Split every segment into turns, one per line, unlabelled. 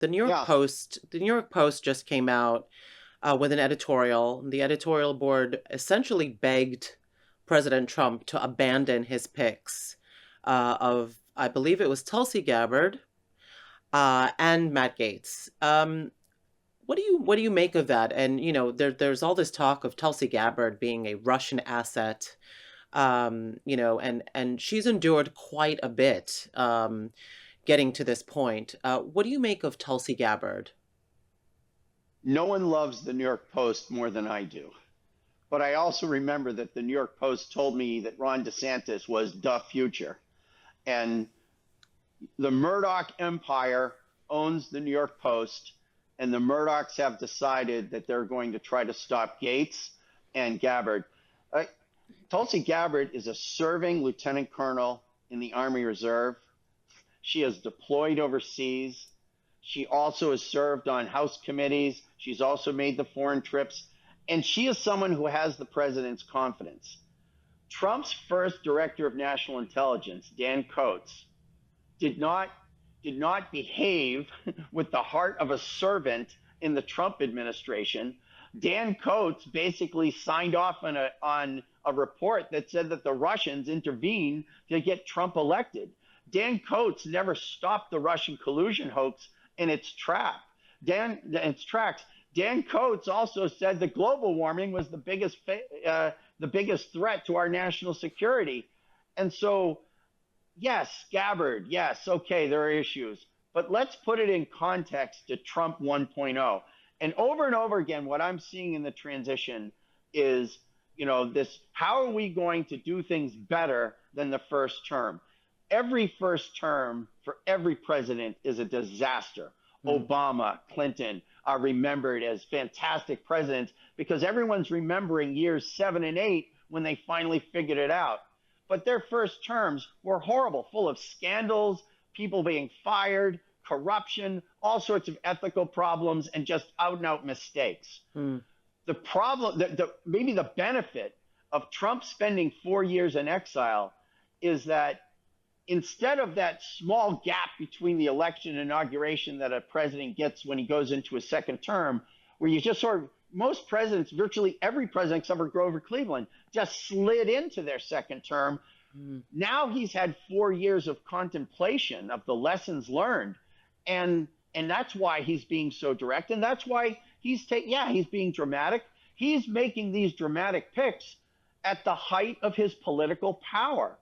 Yeah.
The New York Post just came out with an editorial. The editorial board essentially begged President Trump to abandon his picks of, I believe it was Tulsi Gabbard and Matt Gaetz. What do you make of that? And there's all this talk of Tulsi Gabbard being a Russian asset, and she's endured quite a bit getting to this point. What do you make of Tulsi Gabbard?
No one loves the New York Post more than I do. But I also remember that the New York Post told me that Ron DeSantis was the future. And the Murdoch Empire owns the New York Post, and the Murdochs have decided that they're going to try to stop Gates and Gabbard. Uh, Tulsi Gabbard is a serving lieutenant colonel in the Army Reserve. She is deployed overseas. She also has served on House committees. She's also made the foreign trips. And she is someone who has the president's confidence. Trump's first director of national intelligence, Dan Coats, did not behave with the heart of a servant in the Trump administration. Dan Coats basically signed off on a report that said that the Russians intervened to get Trump elected. Dan Coats never stopped the Russian collusion hoax in its tracks. Dan Coats also said that global warming was the biggest threat to our national security. And so, yes, Gabbard, yes, okay, there are issues. But let's put it in context to Trump 1.0. And over again, what I'm seeing in the transition is, this, how are we going to do things better than the first term? Every first term for every president is a disaster. Obama, Clinton are remembered as fantastic presidents because everyone's remembering years 7 and 8 when they finally figured it out. But their first terms were horrible, full of scandals, people being fired, corruption, all sorts of ethical problems, and just out and out mistakes. The problem, maybe the benefit of Trump spending 4 years in exile is that instead of that small gap between the election and inauguration that a president gets when he goes into a second term, where you just sort of, most presidents, virtually every president except for Grover Cleveland, just slid into their second term. Now he's had 4 years of contemplation of the lessons learned. And that's why he's being so direct. And that's why he's being dramatic. He's making these dramatic picks at the height of his political power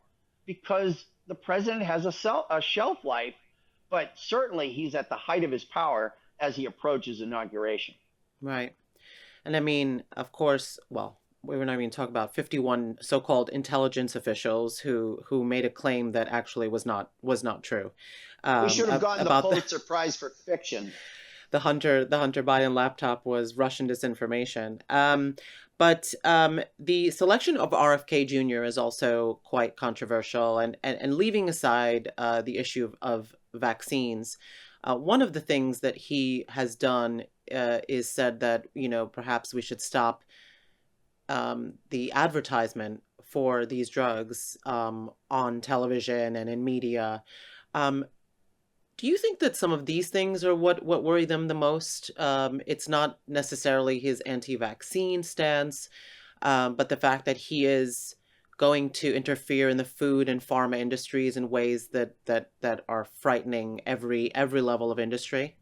because the president has a shelf life, but certainly he's at the height of his power as he approaches inauguration.
Right. And I mean, of course, well, we were not even talking about 51 so-called intelligence officials who made a claim that actually was not true.
We should have gotten the
About
Pulitzer Prize for fiction.
the Hunter Biden laptop was Russian disinformation. But the selection of RFK Jr. is also quite controversial, and leaving aside the issue of vaccines, one of the things that he has done is said that perhaps we should stop the advertisement for these drugs on television and in media. Do you think that some of these things are what worry them the most? It's not necessarily his anti-vaccine stance, but the fact that he is going to interfere in the food and pharma industries in ways that are frightening every level of industry.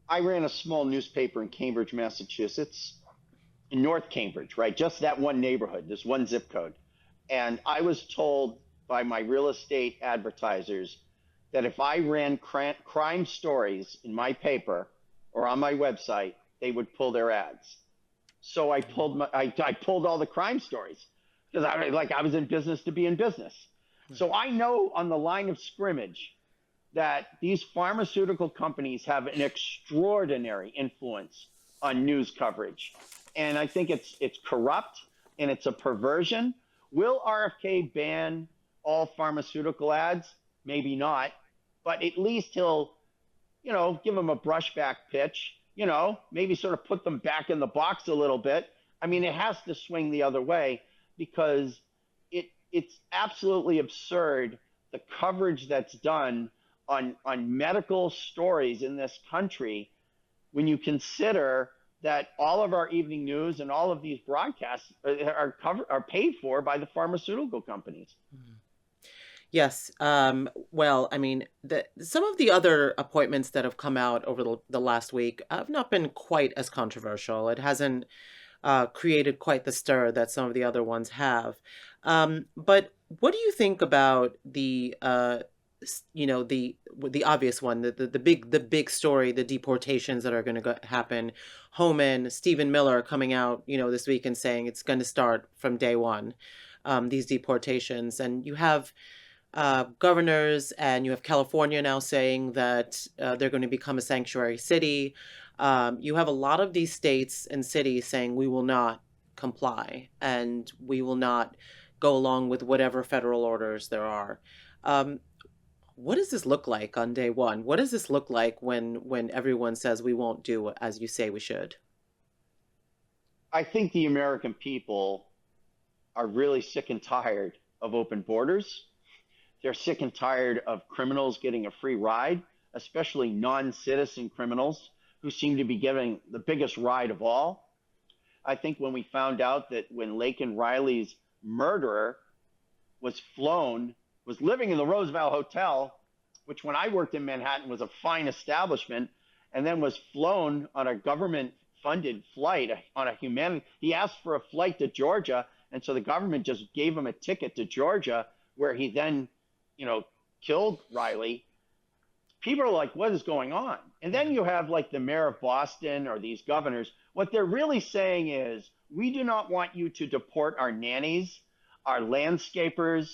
I ran a small newspaper in Cambridge, Massachusetts, in North Cambridge, right? Just that one neighborhood, this one zip code. And I was told by my real estate advertisers that if I ran crime stories in my paper or on my website, they would pull their ads. So I pulled all the crime stories because I was in business to be in business. So I know on the line of scrimmage that these pharmaceutical companies have an extraordinary influence on news coverage. And I think it's corrupt and it's a perversion. Will RFK ban all pharmaceutical ads? Maybe not. But at least he'll, give them a brushback pitch, maybe sort of put them back in the box a little bit. I mean, it has to swing the other way because it's absolutely absurd, the coverage that's done on medical stories in this country when you consider that all of our evening news and all of these broadcasts are paid for by the pharmaceutical companies.
Yes. Well, I mean, some of the other appointments that have come out over the last week have not been quite as controversial. It hasn't created quite the stir that some of the other ones have. But what do you think about the obvious one, the big story, the deportations that are going to happen? Homan, Stephen Miller coming out, this week and saying it's going to start from day one, these deportations, and you have governors, and you have California now saying that they're going to become a sanctuary city. You have a lot of these states and cities saying we will not comply and we will not go along with whatever federal orders there are. What does this look like on day one? What does this look like when everyone says we won't do as you say we should?
I think the American people are really sick and tired of open borders. They're sick and tired of criminals getting a free ride, especially non-citizen criminals who seem to be getting the biggest ride of all. I think when we found out that when Laken Riley's murderer was living in the Roosevelt Hotel, which when I worked in Manhattan was a fine establishment, and then was flown on a government-funded flight on a he asked for a flight to Georgia, and so the government just gave him a ticket to Georgia, where he then killed Riley. People are like, what is going on? And then you have like the mayor of Boston or these governors. What they're really saying is, we do not want you to deport our nannies, our landscapers,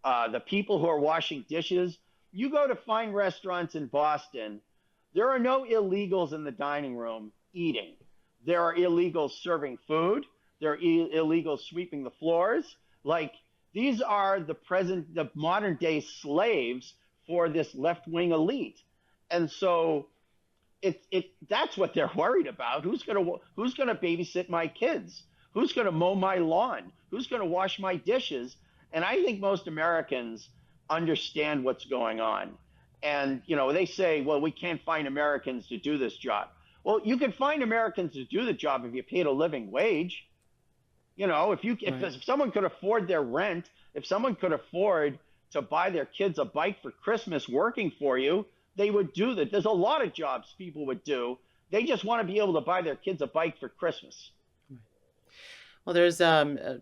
the people who are washing dishes. You go to fine restaurants in Boston, there are no illegals in the dining room eating. There are illegals serving food. There are illegals sweeping the floors. Like, these are the modern day slaves for this left-wing elite. And so that's what they're worried about. Who's going to babysit my kids? Who's going to mow my lawn? Who's going to wash my dishes? And I think most Americans understand what's going on. And, they say, well, we can't find Americans to do this job. Well, you can find Americans to do the job if you paid a living wage. If someone could afford their rent, if someone could afford to buy their kids a bike for Christmas working for you, they would do that. There's a lot of jobs people would do. They just want to be able to buy their kids a bike for Christmas.
Well, there's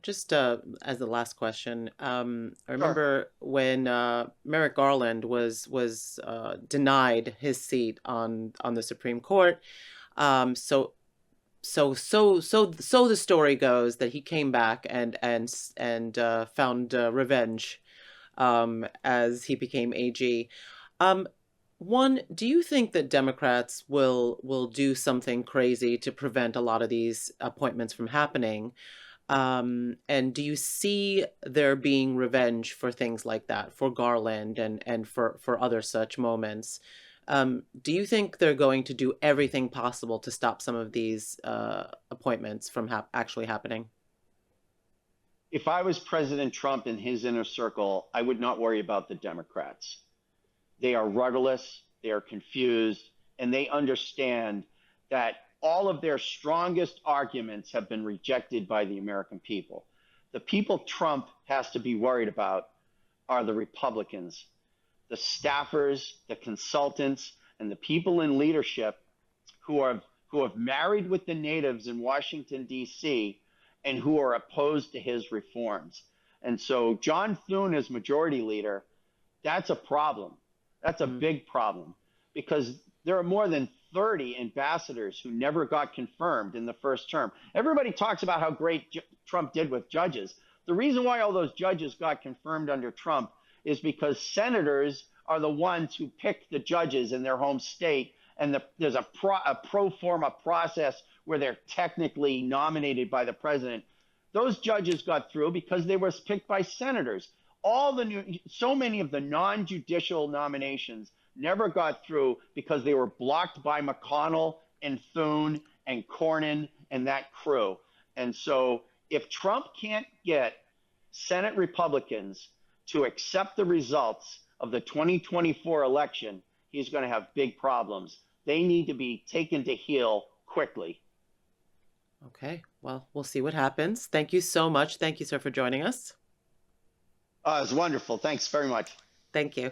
just as the last question, I remember when Merrick Garland was denied his seat on the Supreme Court. So the story goes that he came back and found revenge as he became AG. One, do you think that Democrats will do something crazy to prevent a lot of these appointments from happening? And do you see there being revenge for things like that, for Garland and for other such moments? Do you think they're going to do everything possible to stop some of these appointments from actually happening?
If I was President Trump in his inner circle, I would not worry about the Democrats. They are rudderless, they are confused, and they understand that all of their strongest arguments have been rejected by the American people. The people Trump has to be worried about are the Republicans, the staffers, the consultants, and the people in leadership who have married with the natives in Washington, D.C., and who are opposed to his reforms. And so John Thune as majority leader, that's a problem. That's a big problem, because there are more than 30 ambassadors who never got confirmed in the first term. Everybody talks about how great Trump did with judges. The reason why all those judges got confirmed under Trump is because senators are the ones who pick the judges in their home state, and there's a pro forma process where they're technically nominated by the president. Those judges got through because they were picked by senators. So many of the non-judicial nominations never got through because they were blocked by McConnell and Thune and Cornyn and that crew. And so if Trump can't get Senate Republicans to accept the results of the 2024 election, he's going to have big problems. They need to be taken to heel quickly.
Okay, well, we'll see what happens. Thank you so much. Thank you, sir, for joining us.
It's wonderful. Thanks very much.
Thank you.